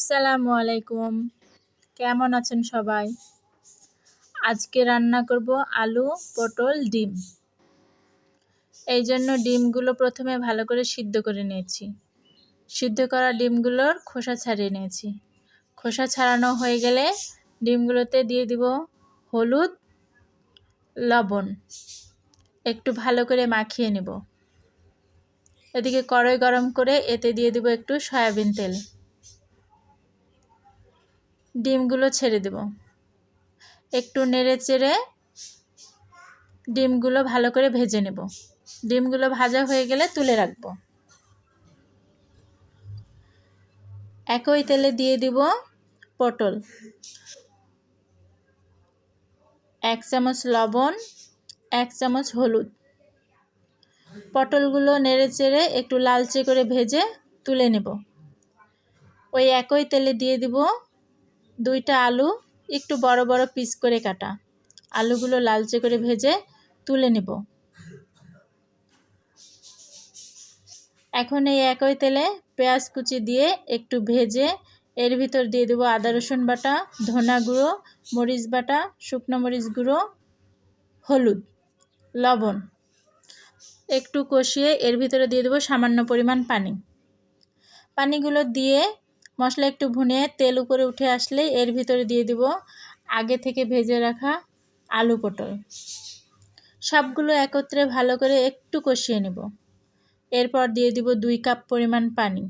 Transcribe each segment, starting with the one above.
আসসালামু আলাইকুম। কেমন আছেন সবাই? আজকে রান্না করব আলু, পটল, ডিম। এই জন্য ডিমগুলো প্রথমে ভালো করে সিদ্ধ করে নিয়েছি। সিদ্ধ করা ডিমগুলোর খোসা ছাড়িয়ে নিয়েছি। খোসা ছাড়ানো হয়ে গেলে ডিমগুলোতে দিয়ে দিব হলুদ, লবণ। একটু ভালো করে মাখিয়ে নেব। এদিকে কড়াই গরম করে এতে দিয়ে দিব একটু সয়াবিন তেল। ডিমগুলো ছেড়ে দেব। একটু নেড়ে চেড়ে ডিমগুলো ভালো করে ভেজে নেব। ডিমগুলো ভাজা হয়ে গেলে তুলে রাখবো। একই তেলে দিয়ে দিব পটল, 1 চামচ লবণ, 1 চামচ হলুদ। পটলগুলো নেড়ে চেড়ে একটু লালচে করে ভেজে তুলে নেব। ওই একই তেলে দিয়ে দিব 2টা আলু, একটু বড় বড় পিস করে কাটা। আলুগুলো লালচে করে ভেজে তুলে নেব। এখন এই একই তেলে পেঁয়াজ কুচি দিয়ে একটু ভেজে এর ভিতর দিয়ে দেব আদা রসুন বাটা, ধনা গুঁড়ো, মরিচ বাটা, শুকনো মরিচ গুঁড়ো, হলুদ, লবণ। একটু কষিয়ে এর ভিতরে দিয়ে দেব সামান্য পরিমাণ পানি। পানিগুলো দিয়ে মশলা একটু ভুনে তেল উপরে উঠে আসলে এর ভিতরে দিয়ে দেব আগে থেকে ভেজে রাখা আলু, পটল। সবগুলো একত্রে ভালো করে একটু কষিয়ে নেব। এরপর দিয়ে দিব 2 কাপ পরিমাণ পানি।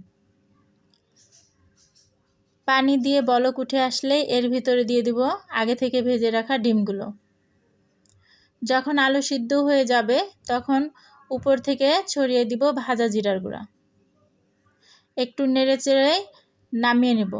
পানি দিয়ে বলক উঠে আসলে এর ভিতরে দিয়ে দিব আগে থেকে ভেজে রাখা ডিমগুলো। যখন আলু সিদ্ধ হয়ে যাবে তখন উপর থেকে ছড়িয়ে দিব ভাজা জিরার গুঁড়া। একটু নেড়ে চেড়ে নামিয়ে নেব।